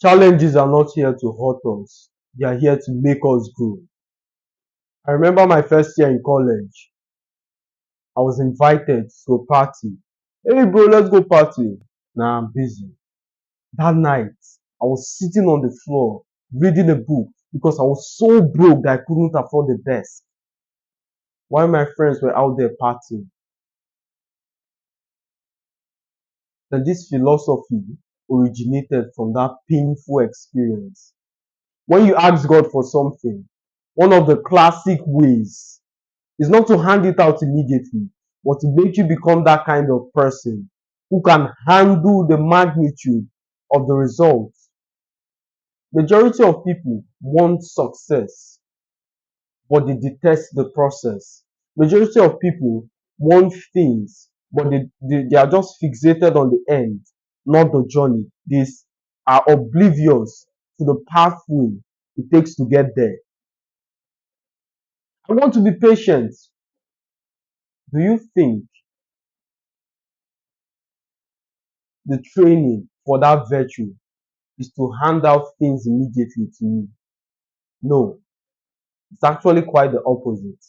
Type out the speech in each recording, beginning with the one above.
Challenges are not here to hurt us, they are here to make us grow. I remember my first year in college. I was invited to a party. Hey bro, let's go party. Nah, I'm busy. That night, I was sitting on the floor reading a book because I was so broke that I couldn't afford the desk. While my friends were out there partying. Then this philosophy originated from that painful experience. When you ask God for something, one of the classic ways is not to hand it out immediately, but to make you become that kind of person who can handle the magnitude of the results. Majority of people want success, but they detest the process. Majority of people want things, but they are just fixated on the end, not the journey. They are oblivious to the pathway it takes to get there. I want to be patient. Do you think the training for that virtue is to hand out things immediately to you? No, it's actually quite the opposite.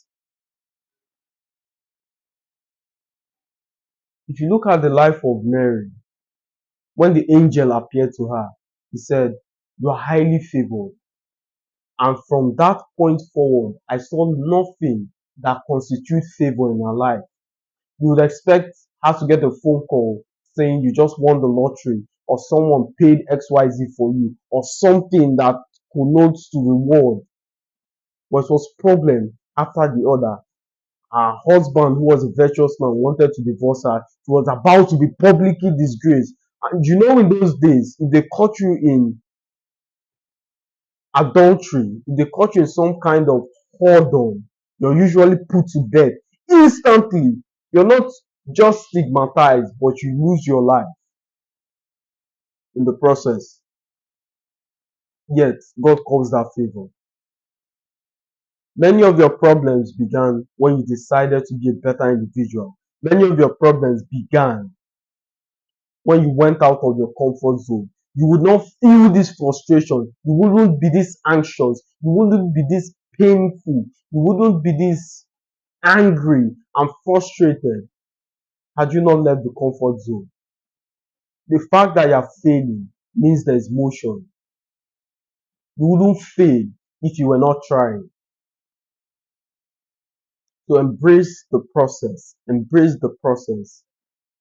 If you look at the life of Mary, when the angel appeared to her, he said, "You are highly favored." And from that point forward, I saw nothing that constitutes favor in her life. You would expect her to get a phone call saying you just won the lottery, or someone paid XYZ for you, or something that connotes to reward. But it was problem after the other. Her husband, who was a virtuous man, wanted to divorce her. She was about to be publicly disgraced. And you know, in those days, if they caught you in adultery, if they caught you in some kind of whoredom, you're usually put to death instantly. You're not just stigmatized, but you lose your life in the process. Yet, God calls that favor. Many of your problems began when you decided to be a better individual. Many of your problems began when you went out of your comfort zone. You would not feel this frustration. You wouldn't be this anxious. You wouldn't be this painful. You wouldn't be this angry and frustrated had you not left the comfort zone. The fact that you're failing means there's motion. You wouldn't fail if you were not trying. So embrace the process. Embrace the process,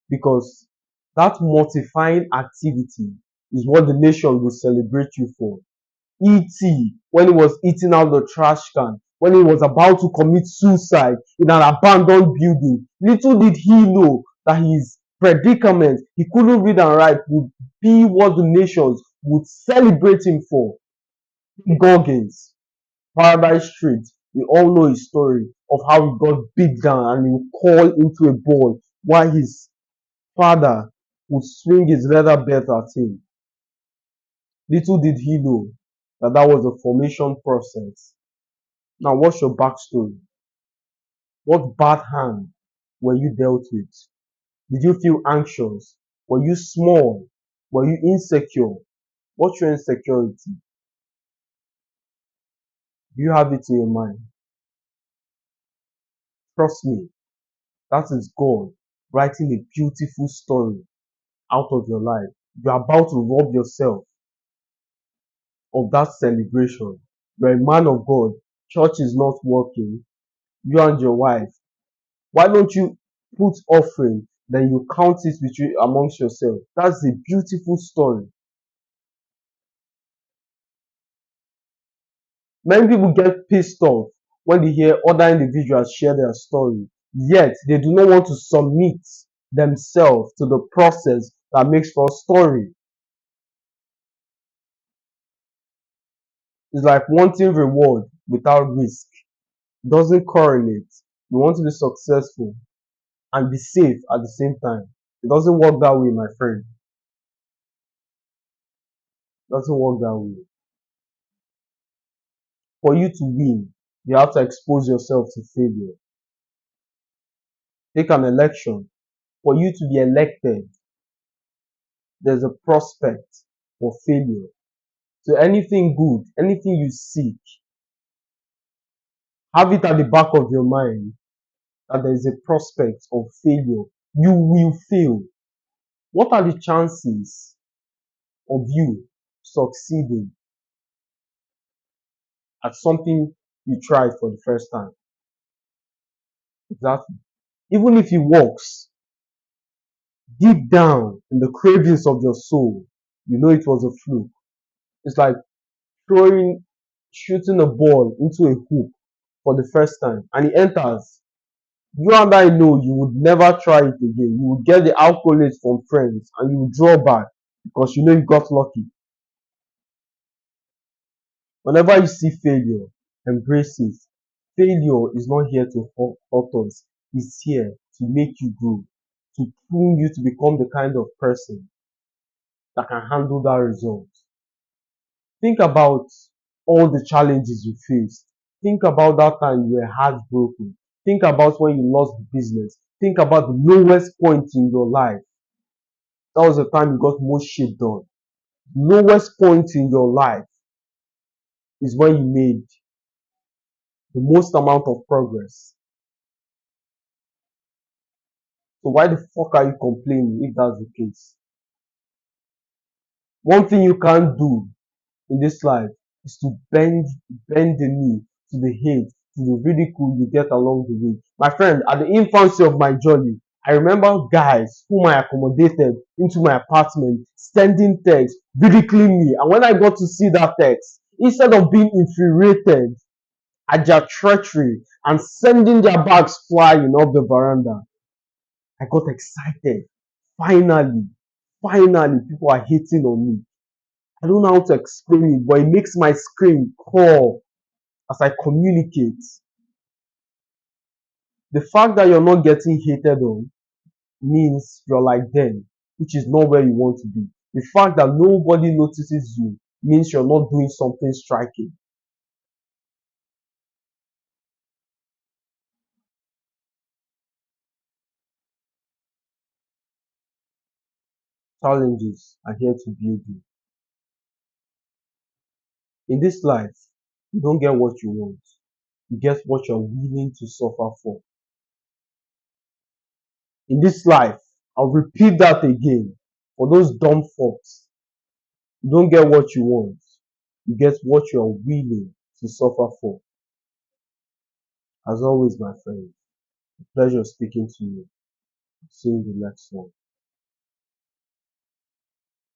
because that mortifying activity is what the nation will celebrate you for. E.T., when he was eating out the trash can, when he was about to commit suicide in an abandoned building, little did he know that his predicament, he couldn't read and write, would be what the nations would celebrate him for. Goggins, Paradise Street, we all know his story of how he got beat down and he would call into a ball while his father would swing his leather belt at him. Little did he know that that was a formation process. Now, what's your backstory? What bad hand were you dealt with? Did you feel anxious? Were you small? Were you insecure? What's your insecurity? Do you have it in your mind? Trust me, that is God writing a beautiful story out of your life. You're about to rob yourself of that celebration. You're a man of God. Church is not working. You and your wife. Why don't you put offering, then you count it between amongst yourself? That's a beautiful story. Many people get pissed off when they hear other individuals share their story, yet they do not want to submit themselves to the process that makes for a story. It's like wanting reward without risk. It doesn't correlate. You want to be successful and be safe at the same time. It doesn't work that way, my friend. It doesn't work that way. For you to win, you have to expose yourself to failure. Take an election. For you to be elected, there's a prospect for failure. So anything good, anything you seek, have it at the back of your mind that there is a prospect of failure. You will fail. What are the chances of you succeeding at something you tried for the first time? Exactly. Even if it works, deep down in the cravings of your soul, you know it was a fluke. It's like throwing, shooting a ball into a hoop for the first time and it enters. You and I know you would never try it again. You would get the accolades from friends and you would draw back because you know you got lucky. Whenever you see failure, embrace it. Failure is not here to hurt us. It's here to make you grow, to prune you to become the kind of person that can handle that result. Think about all the challenges you faced. Think about that time you were heartbroken. Think about when you lost the business. Think about the lowest point in your life. That was the time you got most shit done. The lowest point in your life is when you made the most amount of progress. So why the fuck are you complaining if that's the case? One thing you can't do in this life is to bend the knee to the hate, to the ridicule you get along the way. My friend, at the infancy of my journey, I remember guys whom I accommodated into my apartment sending texts ridiculing me. And when I got to see that text, instead of being infuriated at their treachery and sending their bags flying off the veranda, I got excited. Finally, finally, people are hating on me. I don't know how to explain it, but it makes my screen crawl as I communicate. The fact that you're not getting hated on means you're like them, which is not where you want to be. The fact that nobody notices you means you're not doing something striking. Challenges are here to build you. In this life, you don't get what you want. You get what you're willing to suffer for. In this life, I'll repeat that again for those dumb fucks. You don't get what you want. You get what you are willing to suffer for. As always, my friend, pleasure speaking to you. See you in the next one.